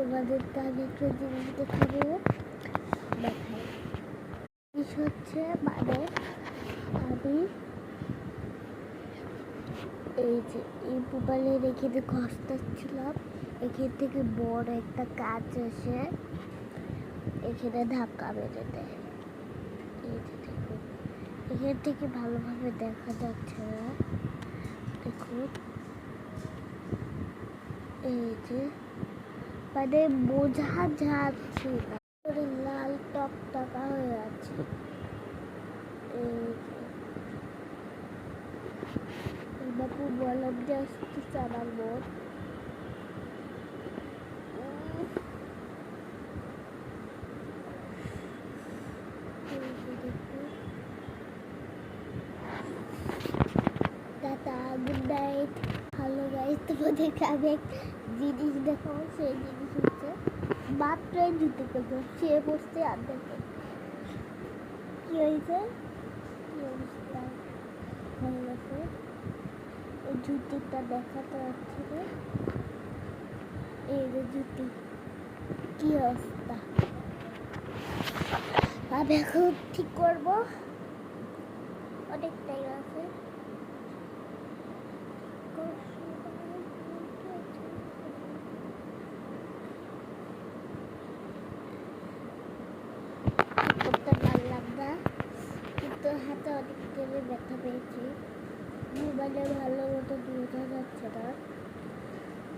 তোমাদেরকে আমি একটু জিনিস দেখাবো, দেখাই জিনিস হচ্ছে মানে আমি এই যে এই মোবাইলের এখানে ঘষতেছিলাম, এখান থেকে বড় একটা কাজ এসে এখানে ধাক্কা মেরে দেয়। এই যে দেখুন, এখান থেকে ভালোভাবে দেখা যাচ্ছে না, দেখুন এই যে মানে বোঝা যাচ্ছে না, লাল টকটকা হয়ে আছে। এই বাপু বললাম যে আসতেছে আমার বোন, tata, good night. Hello guys, তোমাদেরকে আমি একটা জিনিস দেখাবো। সেই জিনিস হচ্ছে মাত্রই জুতো করবো, সে বসতে আর দেখো কি হয়েছে, কি অবস্থা হয়ে গেছে। এই জুতিটা দেখাতে পারছি না, এই যে জুতি কি অবস্থা। আমি এখন ঠিক করবো, অনেক টাইম আছে। করতে পারলাম না, কিন্তু হাতে অনেক তেলে ব্যথা পেয়েছি। মোবাইলে ভালো মতো বোঝা যাচ্ছে না,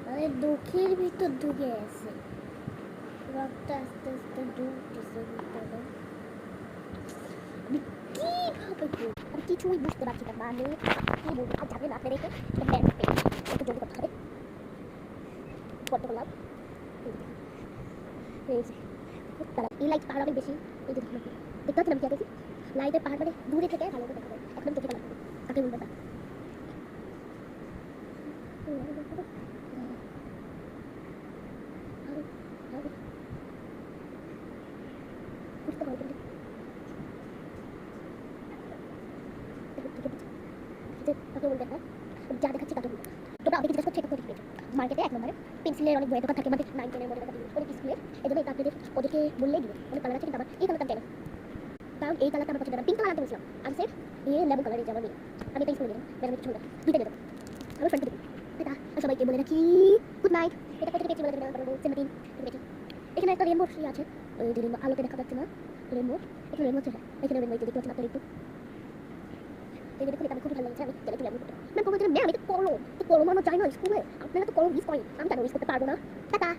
মানে দুঃখের ভিতর ঢুকে আছে, রক্ত আস্তে আস্তে ঢুকতেছে ভিতরে। আমি কিভাবে আমি কিছুই বুঝতে পারছি না, মানে কি বলবো আর যাবে না আপনার রেখে একটু জলদি করতে হবে। করতে বললাম এই লাইট পাহাড় অনেক বেশি, এই যে দেখতে পাচ্ছেন আমি কি দেখি লাইটের পাহাড়, মানে দূরে থেকে ভালো দেখা যায়, একদম চোখে লাগবে, তাকে বলবেন না। যা দেখাচ্ছি তা তো তোমরা আমাকে জিজ্ঞাসা করছো, এটা করে দিবে মার্কেটে 1 নম্বরে পেন্সিলের অনেক বইয়ের দোকান থাকে, আমাদের 9 10 মডেল অনেক স্কুলের, এই জন্য আপনাদের ওদেরকে বললেই দিবে। অনেক কালার আছে, কিন্তু আমার এই কালারটা চাই না, কারণ এই কালারটা আমার পছন্দ না। পিঙ্ক কালার আনতে বলছিলাম, আমি স্যার এই লেমন কালার, এই যে আমার মেয়ে, আমি এটা ইউজ করে নিলাম, বের কিছু না, দুইটা দেবো। আমি ফ্রেন্ডকে দেবো এটা, সবাইকে বলে রাখি গুড নাইট। এটা কোথা থেকে পেয়েছি বলে দেবেন, কারণ সেমটিং পেয়েছি। এখানে একটা রেনবো আছে, ওই যে রেনবো আলোতে দেখা যাচ্ছে না, রেনবো একটু রেনবো আছে, হ্যাঁ এখানে রেনবো দেখতে পাচ্ছেন আপনারা একটু। এই যে দেখুন, এটা আমি খুবই ভালো লাগছে, আমি তেলে তুলে আমি বলছিলাম ম্যাম এটা কলম, তো কলম আমার চাই না স্কুলে, আপনারা তো কলম ইউজ করেন, আমি কেন ইউজ করতে পারবো না। টাটা।